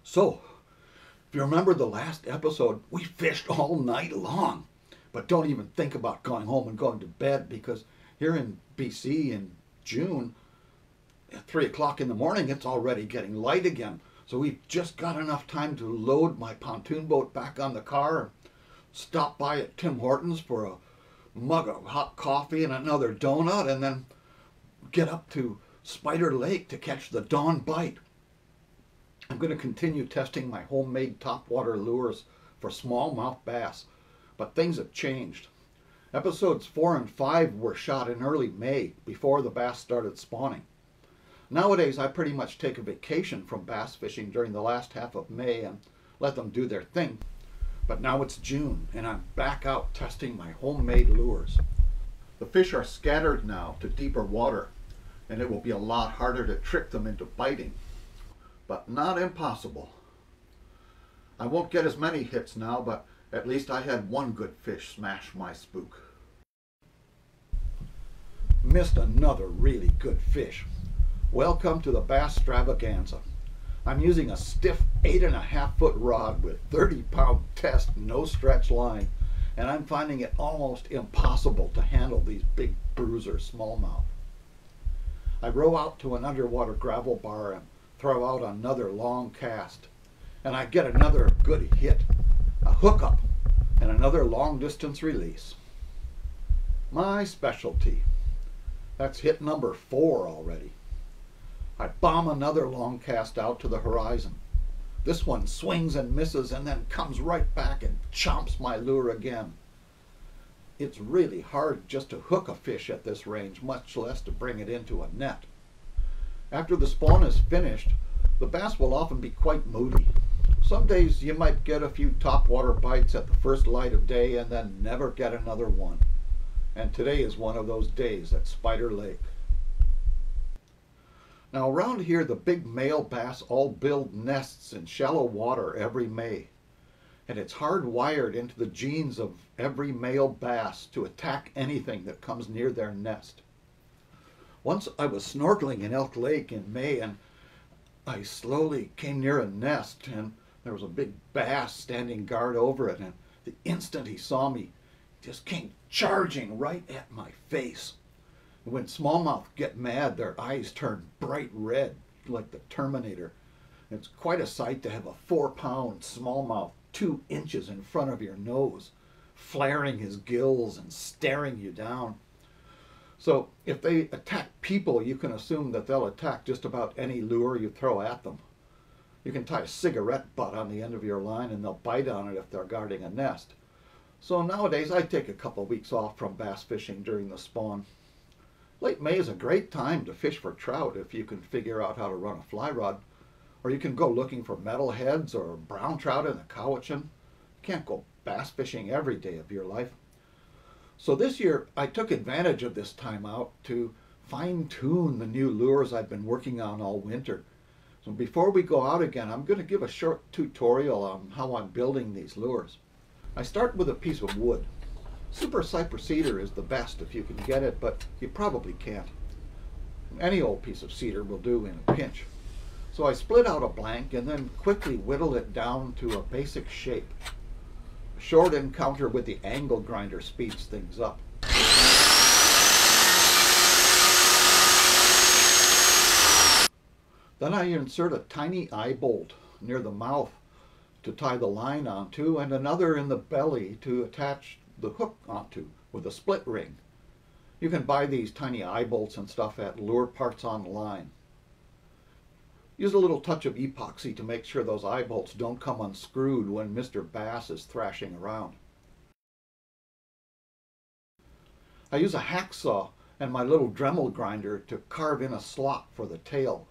So, if you remember the last episode, we fished all night long. But don't even think about going home and going to bed, because here in BC in June, at 3 o'clock in the morning, it's already getting light again. So we've just got enough time to load my pontoon boat back on the car and stop by at Tim Hortons for a mug of hot coffee and another donut, and then get up to Spider Lake to catch the dawn bite. I'm going to continue testing my homemade topwater lures for smallmouth bass, but things have changed. Episodes 4 and 5 were shot in early May, before the bass started spawning. Nowadays, I pretty much take a vacation from bass fishing during the last half of May and let them do their thing. But now it's June, and I'm back out testing my homemade lures. The fish are scattered now to deeper water, and it will be a lot harder to trick them into biting. But not impossible. I won't get as many hits now, but at least I had one good fish smash my spook. Missed another really good fish. Welcome to the Basstravaganza. I'm using a stiff 8.5-foot rod with 30-pound test, no stretch line, and I'm finding it almost impossible to handle these big bruiser smallmouth. I row out to an underwater gravel bar and throw out another long cast, and I get another good hit, a hookup, and another long distance release. My specialty. That's hit number 4 already. I bomb another long cast out to the horizon. This one swings and misses and then comes right back and chomps my lure again. It's really hard just to hook a fish at this range, much less to bring it into a net. After the spawn is finished, the bass will often be quite moody. Some days you might get a few topwater bites at the first light of day and then never get another one. And today is one of those days at Spider Lake. Now around here, the big male bass all build nests in shallow water every May. And it's hardwired into the genes of every male bass to attack anything that comes near their nest. Once I was snorkeling in Elk Lake in May, and I slowly came near a nest, and there was a big bass standing guard over it, and the instant he saw me, he just came charging right at my face. And when smallmouth get mad, their eyes turn bright red like the Terminator. It's quite a sight to have a 4-pound smallmouth 2 inches in front of your nose, flaring his gills and staring you down. So if they attack people, you can assume that they'll attack just about any lure you throw at them. You can tie a cigarette butt on the end of your line and they'll bite on it if they're guarding a nest. So nowadays I take a couple of weeks off from bass fishing during the spawn. Late May is a great time to fish for trout if you can figure out how to run a fly rod, or you can go looking for metalheads or brown trout in the Cowichan. You can't go bass fishing every day of your life. So this year, I took advantage of this time out to fine-tune the new lures I've been working on all winter. So before we go out again, I'm going to give a short tutorial on how I'm building these lures. I start with a piece of wood. Super cypress cedar is the best if you can get it, but you probably can't. Any old piece of cedar will do in a pinch. So I split out a blank and then quickly whittle it down to a basic shape. A short encounter with the angle grinder speeds things up. Then I insert a tiny eye bolt near the mouth to tie the line onto, and another in the belly to attach the hook onto with a split ring. You can buy these tiny eye bolts and stuff at Lure Parts online. Use a little touch of epoxy to make sure those eye bolts don't come unscrewed when Mr. Bass is thrashing around. I use a hacksaw and my little Dremel grinder to carve in a slot for the tail.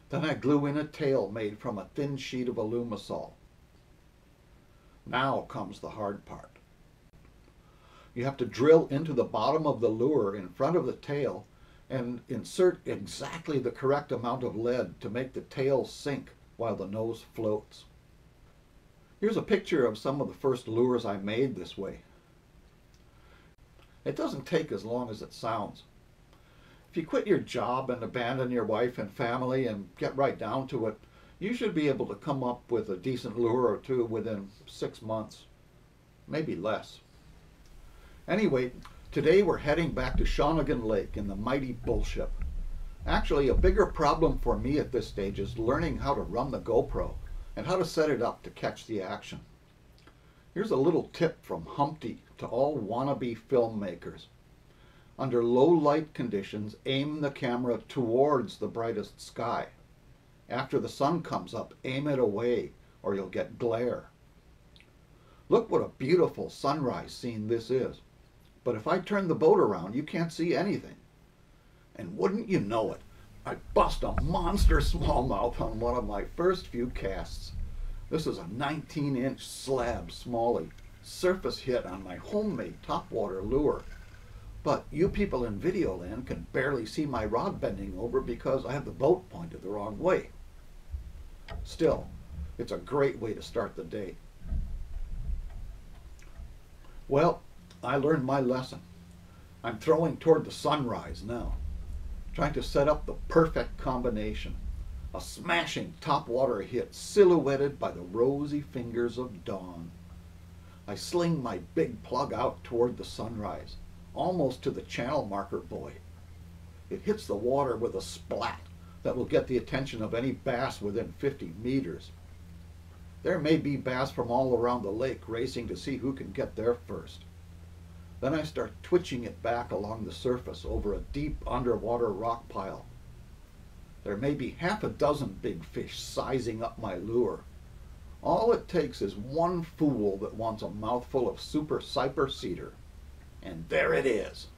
Then I glue in a tail made from a thin sheet of Alumisol. Now comes the hard part. You have to drill into the bottom of the lure in front of the tail and insert exactly the correct amount of lead to make the tail sink while the nose floats. Here's a picture of some of the first lures I made this way. It doesn't take as long as it sounds. If you quit your job and abandon your wife and family and get right down to it, you should be able to come up with a decent lure or two within 6 months, maybe less. Anyway, today we're heading back to Shawnigan Lake in the mighty Bullship. Actually, a bigger problem for me at this stage is learning how to run the GoPro and how to set it up to catch the action. Here's a little tip from Humpty to all wannabe filmmakers. Under low light conditions, aim the camera towards the brightest sky. After the sun comes up, aim it away or you'll get glare. Look what a beautiful sunrise scene this is. But if I turn the boat around, you can't see anything. And wouldn't you know it, I bust a monster smallmouth on one of my first few casts. This is a 19-inch slab smallie, surface hit on my homemade topwater lure. But you people in video land can barely see my rod bending over because I have the boat pointed the wrong way. Still, it's a great way to start the day. Well, I learned my lesson. I'm throwing toward the sunrise now, trying to set up the perfect combination. A smashing topwater hit silhouetted by the rosy fingers of dawn. I sling my big plug out toward the sunrise, almost to the channel marker buoy. It hits the water with a splat that will get the attention of any bass within 50 meters. There may be bass from all around the lake racing to see who can get there first. Then I start twitching it back along the surface over a deep underwater rock pile. There may be half a dozen big fish sizing up my lure. All it takes is one fool that wants a mouthful of super cyper cedar. And there it is.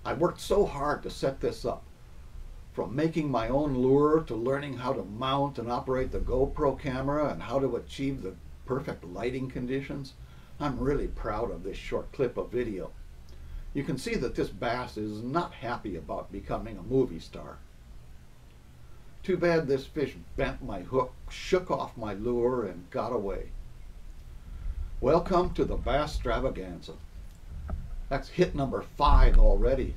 I worked so hard to set this up. From making my own lure to learning how to mount and operate the GoPro camera and how to achieve the perfect lighting conditions. I'm really proud of this short clip of video. You can see that this bass is not happy about becoming a movie star. Too bad this fish bent my hook, shook off my lure, and got away. Welcome to the Basstravaganza. That's hit number 5 already.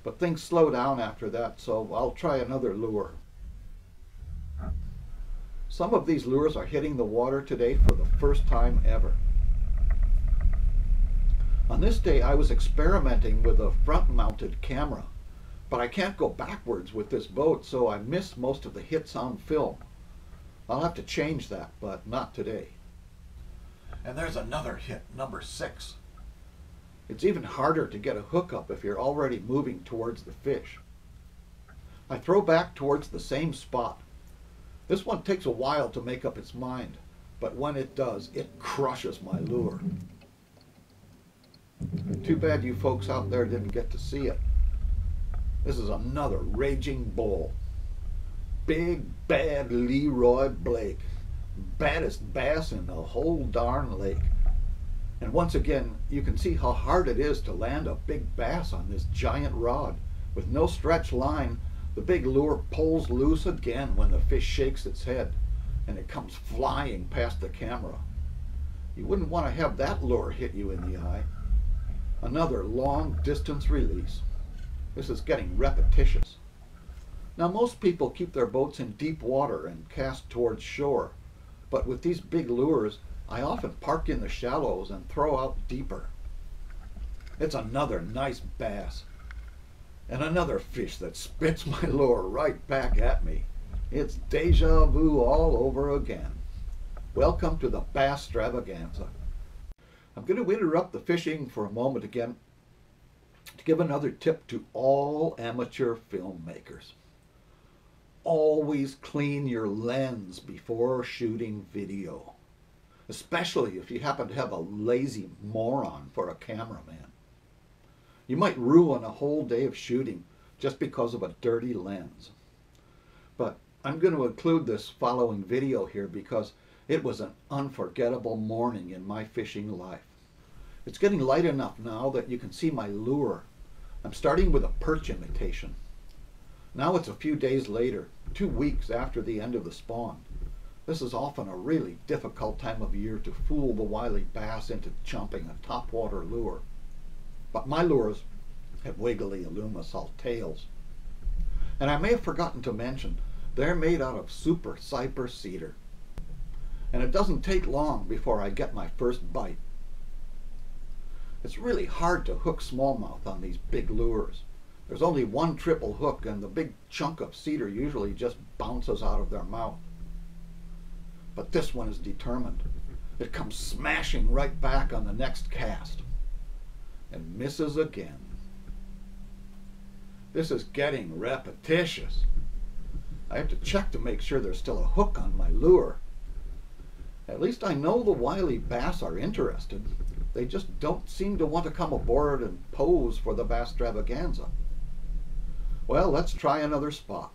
But things slow down after that, so I'll try another lure. Some of these lures are hitting the water today for the first time ever. On this day I was experimenting with a front-mounted camera, but I can't go backwards with this boat, so I missed most of the hits on film. I'll have to change that, but not today. And there's another hit, number 6. It's even harder to get a hookup if you're already moving towards the fish. I throw back towards the same spot. This one takes a while to make up its mind, but when it does, it crushes my lure. Too bad you folks out there didn't get to see it. This is another raging bull. Big, bad Leroy Blake. Baddest bass in the whole darn lake. And once again, you can see how hard it is to land a big bass on this giant rod. With no stretch line, the big lure pulls loose again when the fish shakes its head, and it comes flying past the camera. You wouldn't want to have that lure hit you in the eye. Another long distance release. This is getting repetitious. Now most people keep their boats in deep water and cast towards shore, but with these big lures, I often park in the shallows and throw out deeper. It's another nice bass. And another fish that spits my lure right back at me. It's deja vu all over again. Welcome to the Basstravaganza. I'm going to interrupt the fishing for a moment again to give another tip to all amateur filmmakers. Always clean your lens before shooting video, especially if you happen to have a lazy moron for a cameraman. You might ruin a whole day of shooting just because of a dirty lens. But I'm going to include this following video here because it was an unforgettable morning in my fishing life. It's getting light enough now that you can see my lure. I'm starting with a perch imitation. Now it's a few days later, 2 weeks after the end of the spawn. This is often a really difficult time of year to fool the wily bass into jumping a topwater lure. But my lures have wiggly aluminum tails. And I may have forgotten to mention, they're made out of super cypress cedar. And it doesn't take long before I get my first bite. It's really hard to hook smallmouth on these big lures. There's only one triple hook and the big chunk of cedar usually just bounces out of their mouth. But this one is determined. It comes smashing right back on the next cast and misses again. This is getting repetitious. I have to check to make sure there's still a hook on my lure. At least I know the wily bass are interested. They just don't seem to want to come aboard and pose for the Basstravaganza. Well, let's try another spot.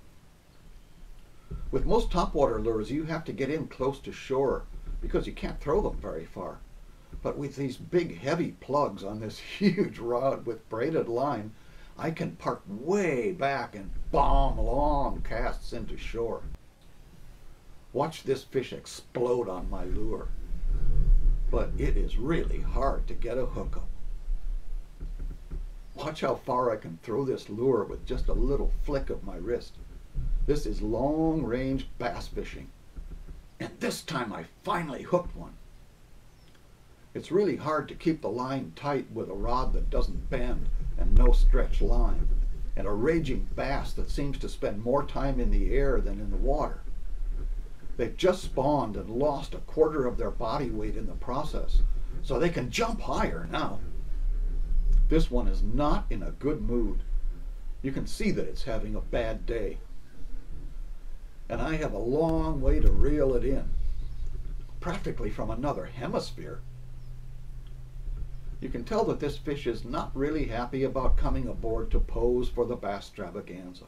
With most topwater lures, you have to get in close to shore because you can't throw them very far. But with these big heavy plugs on this huge rod with braided line, I can park way back and bomb long casts into shore. Watch this fish explode on my lure. But it is really hard to get a hook up. Watch how far I can throw this lure with just a little flick of my wrist. This is long-range bass fishing. And this time I finally hooked one. It's really hard to keep the line tight with a rod that doesn't bend and no stretch line, and a raging bass that seems to spend more time in the air than in the water. They've just spawned and lost a quarter of their body weight in the process, so they can jump higher now. This one is not in a good mood. You can see that it's having a bad day. And I have a long way to reel it in, practically from another hemisphere. You can tell that this fish is not really happy about coming aboard to pose for the Basstravaganza.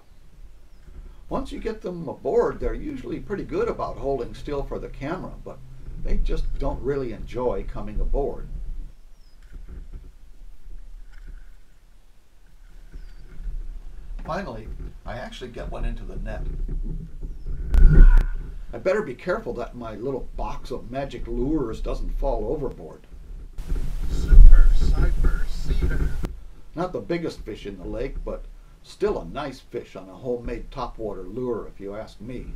Once you get them aboard, they're usually pretty good about holding still for the camera, but they just don't really enjoy coming aboard. Finally, I actually get one into the net. I better be careful that my little box of magic lures doesn't fall overboard. Super cypress cedar. Not the biggest fish in the lake, but still a nice fish on a homemade topwater lure, if you ask me.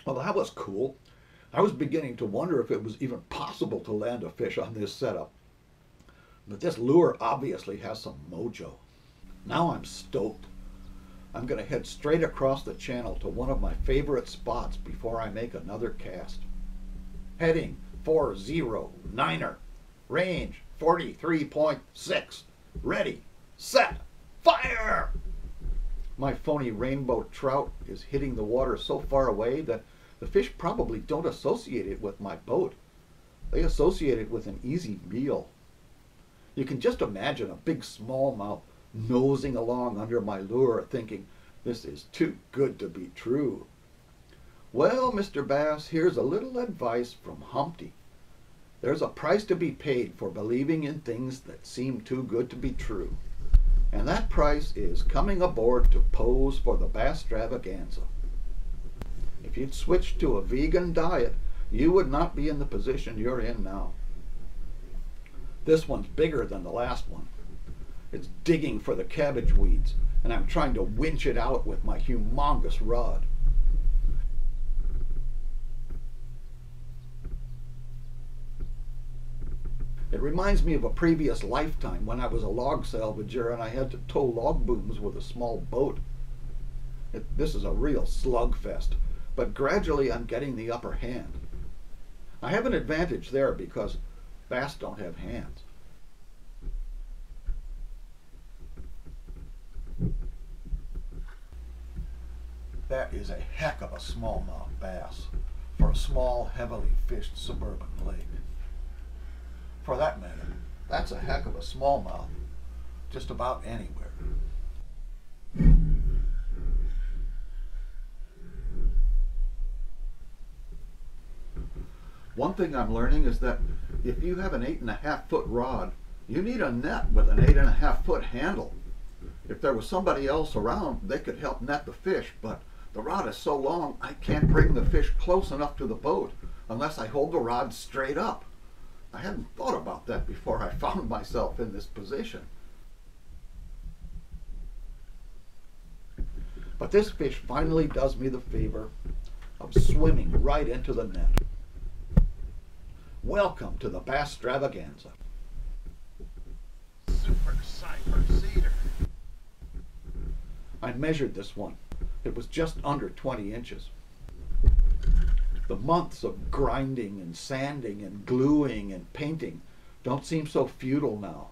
Well, that was cool. I was beginning to wonder if it was even possible to land a fish on this setup. But this lure obviously has some mojo. Now I'm stoked. I'm going to head straight across the channel to one of my favorite spots before I make another cast. Heading 409er. Range 43.6. Ready, set, fire! My phony rainbow trout is hitting the water so far away that the fish probably don't associate it with my boat. They associate it with an easy meal. You can just imagine a big smallmouth nosing along under my lure thinking, this is too good to be true. Well, Mr. Bass, here's a little advice from Humpty. There's a price to be paid for believing in things that seem too good to be true. And that price is coming aboard to pose for the Basstravaganza. If you'd switched to a vegan diet, you would not be in the position you're in now. This one's bigger than the last one. It's digging for the cabbage weeds, and I'm trying to winch it out with my humongous rod. It reminds me of a previous lifetime when I was a log salvager and I had to tow log booms with a small boat. This is a real slugfest, but gradually I'm getting the upper hand. I have an advantage there because bass don't have hands. That is a heck of a smallmouth bass for a small, heavily fished suburban lake. For that matter, that's a heck of a smallmouth just about anywhere. One thing I'm learning is that if you have an 8.5 foot rod, you need a net with an 8.5 foot handle. If there was somebody else around, they could help net the fish, but the rod is so long I can't bring the fish close enough to the boat unless I hold the rod straight up. I hadn't thought about that before I found myself in this position. But this fish finally does me the favor of swimming right into the net. Welcome to the Basstravaganza. Super Cyper Cedar. I measured this one. It was just under 20 inches. The months of grinding and sanding and gluing and painting don't seem so futile now.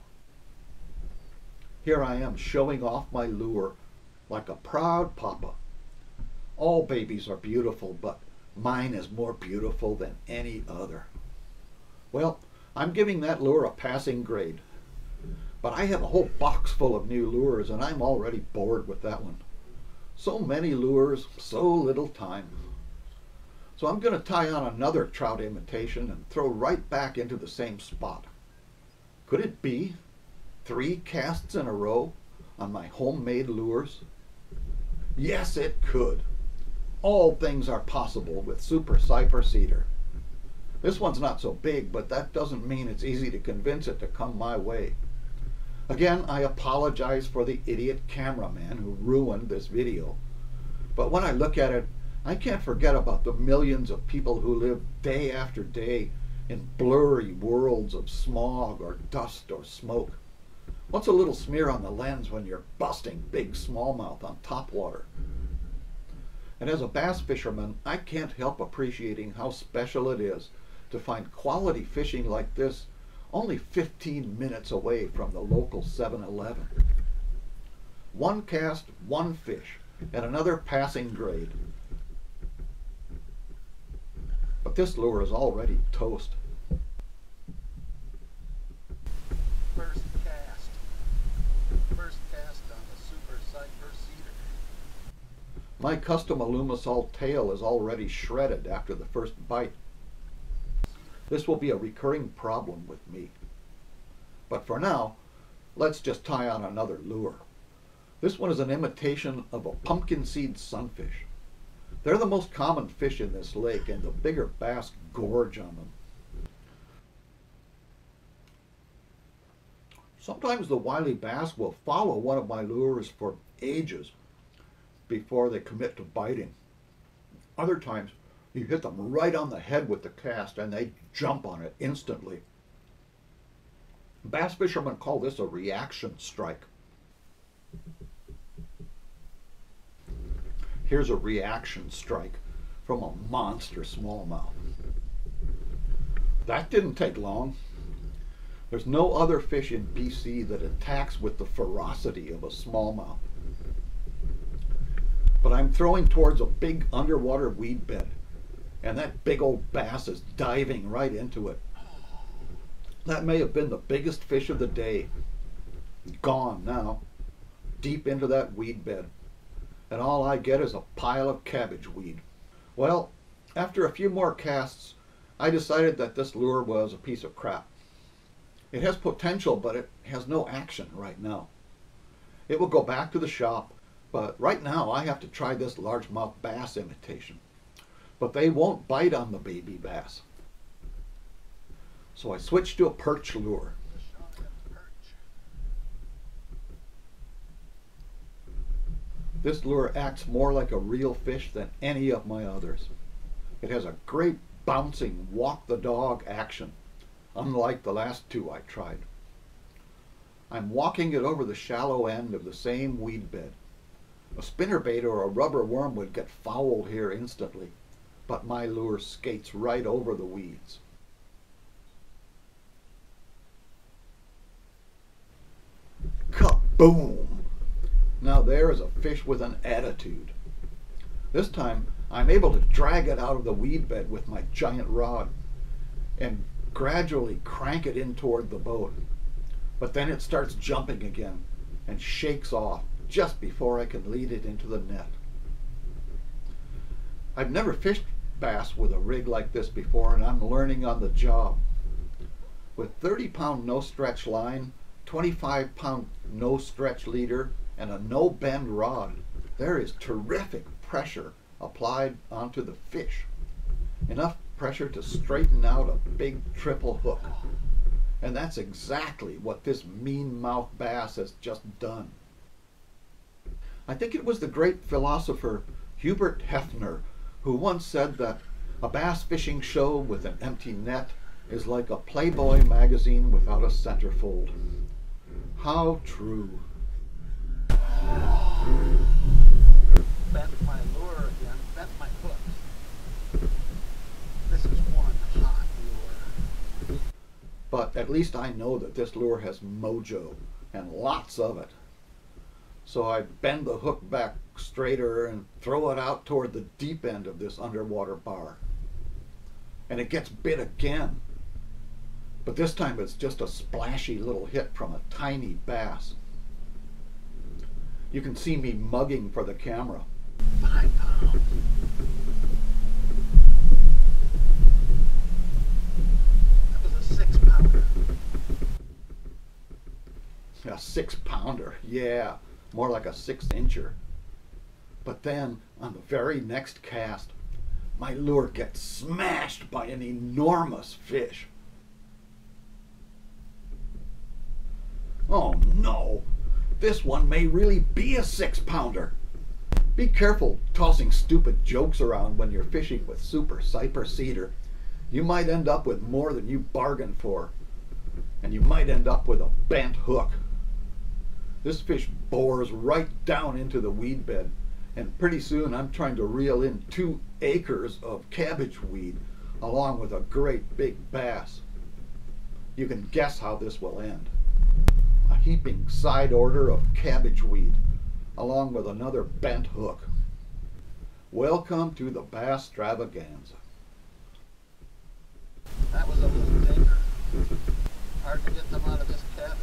Here I am showing off my lure like a proud papa. All babies are beautiful, but mine is more beautiful than any other. Well, I'm giving that lure a passing grade. But I have a whole box full of new lures, and I'm already bored with that one. So many lures, so little time. So I'm going to tie on another trout imitation and throw right back into the same spot. Could it be 3 casts in a row on my homemade lures? Yes, it could. All things are possible with Super Cyper Cedar. This one's not so big, but that doesn't mean it's easy to convince it to come my way. Again, I apologize for the idiot cameraman who ruined this video. But when I look at it, I can't forget about the millions of people who live day after day in blurry worlds of smog or dust or smoke. What's a little smear on the lens when you're busting big smallmouth on topwater? And as a bass fisherman, I can't help appreciating how special it is to find quality fishing like this only 15 minutes away from the local 7-Eleven. One cast, one fish, and another passing grade. But this lure is already toast. First cast. First cast on the Super Cyper Cedar. My custom Alumisol tail is already shredded after the first bite. This will be a recurring problem with me. But for now, let's just tie on another lure. This one is an imitation of a pumpkin seed sunfish. They're the most common fish in this lake, and the bigger bass gorge on them. Sometimes the wily bass will follow one of my lures for ages before they commit to biting. Other times, you hit them right on the head with the cast and they jump on it instantly. Bass fishermen call this a reaction strike. Here's a reaction strike from a monster smallmouth. That didn't take long. There's no other fish in BC that attacks with the ferocity of a smallmouth. But I'm throwing towards a big underwater weed bed, and that big old bass is diving right into it. That may have been the biggest fish of the day. Gone now, deep into that weed bed, and all I get is a pile of cabbage weed. Well, after a few more casts, I decided that this lure was a piece of crap. It has potential, but it has no action right now. It will go back to the shop, but right now I have to try this largemouth bass imitation. But they won't bite on the baby bass. So I switched to a perch lure. This lure acts more like a real fish than any of my others. It has a great bouncing walk the dog action, unlike the last two I tried. I'm walking it over the shallow end of the same weed bed. A spinnerbait or a rubber worm would get fouled here instantly, but my lure skates right over the weeds. Kaboom! Now there is a fish with an attitude. This time I'm able to drag it out of the weed bed with my giant rod and gradually crank it in toward the boat. But then it starts jumping again and shakes off just before I can lead it into the net. I've never fished bass with a rig like this before, and I'm learning on the job. With 30-pound no-stretch line, 25-pound no-stretch leader, and a no-bend rod, there is terrific pressure applied onto the fish. Enough pressure to straighten out a big triple hook. And that's exactly what this mean-mouthed bass has just done. I think it was the great philosopher Hubert Hefner who once said that a bass fishing show with an empty net is like a Playboy magazine without a centerfold. How true. Bent my lure again, bent my hook. This is one hot lure. But at least I know that this lure has mojo, and lots of it. So I bend the hook back straighter and throw it out toward the deep end of this underwater bar. And it gets bit again. But this time it's just a splashy little hit from a tiny bass. You can see me mugging for the camera. 5 pounds. That was a 6-pounder. A 6-pounder, yeah, more like a 6-incher. But then, on the very next cast, my lure gets smashed by an enormous fish. Oh no, this one may really be a 6-pounder. Be careful tossing stupid jokes around when you're fishing with super cyper cedar. You might end up with more than you bargained for. And you might end up with a bent hook. This fish bores right down into the weed bed, and pretty soon I'm trying to reel in 2 acres of cabbage weed along with a great big bass. You can guess how this will end. A heaping side order of cabbage weed along with another bent hook. Welcome to the Basstravaganza. That was a little dinker. Hard to get them out of this cabbage.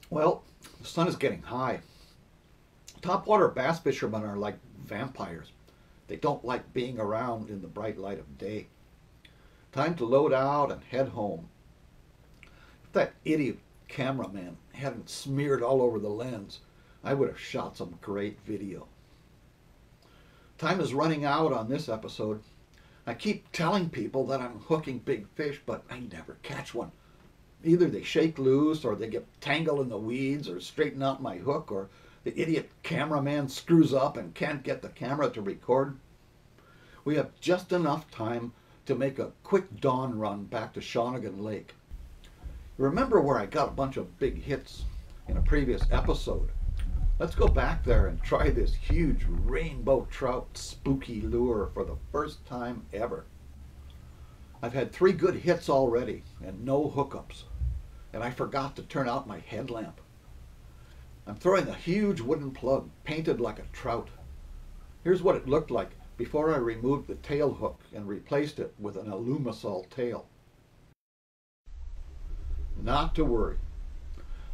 Well, the sun is getting high. Topwater bass fishermen are like vampires. They don't like being around in the bright light of day. Time to load out and head home. If that idiot cameraman hadn't smeared all over the lens, I would have shot some great video. Time is running out on this episode. I keep telling people that I'm hooking big fish, but I never catch one. Either they shake loose, or they get tangled in the weeds, or straighten out my hook, or the idiot cameraman screws up and can't get the camera to record. We have just enough time to make a quick dawn run back to Shawnigan Lake. Remember where I got a bunch of big hits in a previous episode? Let's go back there and try this huge rainbow trout spooky lure for the first time ever. I've had 3 good hits already and no hookups. And I forgot to turn out my headlamp. I'm throwing a huge wooden plug painted like a trout. Here's what it looked like before I removed the tail hook and replaced it with an alumisol tail. Not to worry.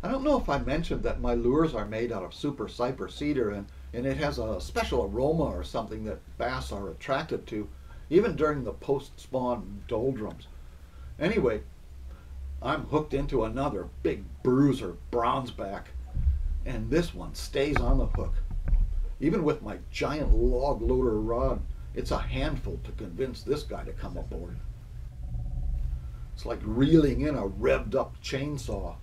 I don't know if I mentioned that my lures are made out of super cyper cedar, and it has a special aroma or something that bass are attracted to, even during the post-spawn doldrums. Anyway, I'm hooked into another big bruiser bronzeback, and this one stays on the hook. Even with my giant log loader rod, it's a handful to convince this guy to come aboard. It's like reeling in a revved up chainsaw.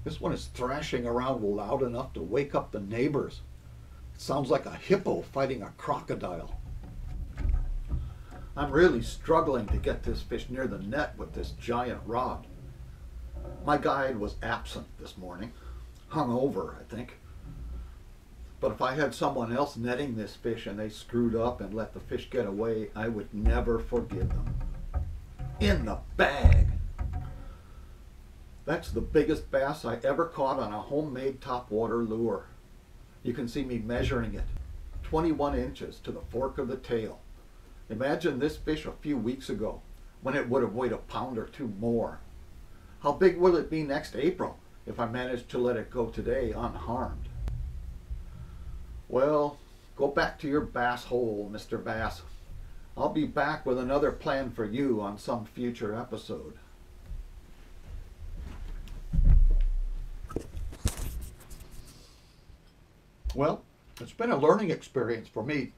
This one is thrashing around loud enough to wake up the neighbors. It sounds like a hippo fighting a crocodile. I'm really struggling to get this fish near the net with this giant rod. My guide was absent this morning, hung over, I think. But if I had someone else netting this fish and they screwed up and let the fish get away, I would never forgive them. In the bag! That's the biggest bass I ever caught on a homemade topwater lure. You can see me measuring it, 21 inches to the fork of the tail. Imagine this fish a few weeks ago, when it would have weighed a pound or 2 more. How big will it be next April if I manage to let it go today unharmed? Well, go back to your bass hole, Mr. Bass. I'll be back with another plan for you on some future episode. Well, it's been a learning experience for me.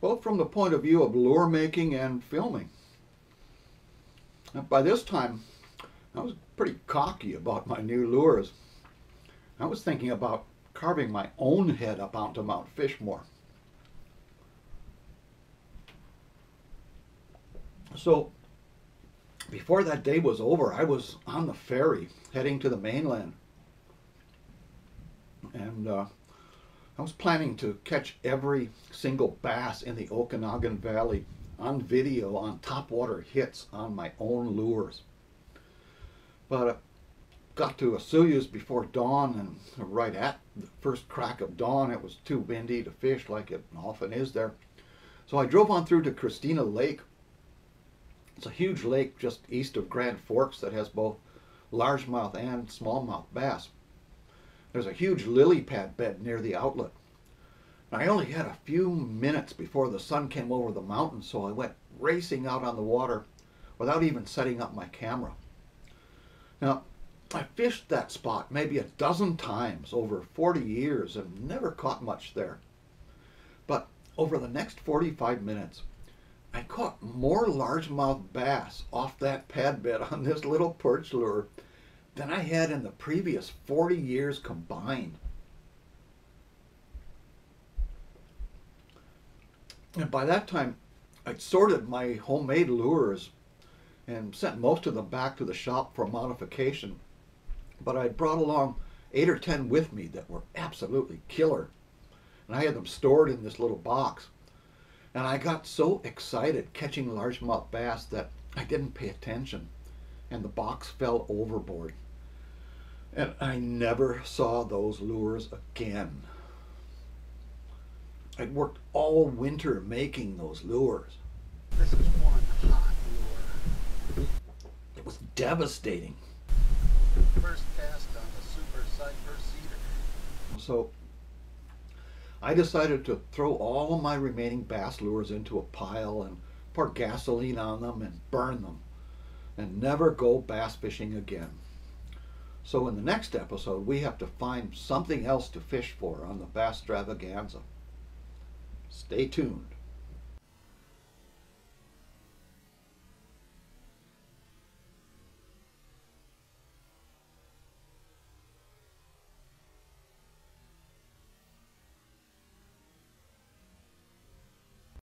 both from the point of view of lure making and filming. Now, by this time, I was pretty cocky about my new lures. I was thinking about carving my own head up onto Mount Fishmore. So, before that day was over, I was on the ferry heading to the mainland. And I was planning to catch every single bass in the Okanagan Valley on video on topwater hits on my own lures. But I got to Asuyas before dawn, and right at the first crack of dawn it was too windy to fish like it often is there. So I drove on through to Christina Lake. It's a huge lake just east of Grand Forks that has both largemouth and smallmouth bass. There's a huge lily pad bed near the outlet. I only had a few minutes before the sun came over the mountain, so I went racing out on the water without even setting up my camera. Now, I fished that spot maybe a dozen times over 40 years and never caught much there. But over the next 45 minutes, I caught more largemouth bass off that pad bed on this little perch lure than I had in the previous 40 years combined. And by that time, I'd sorted my homemade lures and sent most of them back to the shop for modification. But I'd brought along 8 or 10 with me that were absolutely killer. And I had them stored in this little box. And I got so excited catching largemouth bass that I didn't pay attention, and the box fell overboard. And I never saw those lures again. I'd worked all winter making those lures. This is one hot lure. It was devastating. First cast on the Super Cypher Cedar. So I decided to throw all of my remaining bass lures into a pile and pour gasoline on them and burn them and never go bass fishing again. So in the next episode, we have to find something else to fish for on the Basstravaganza. Stay tuned.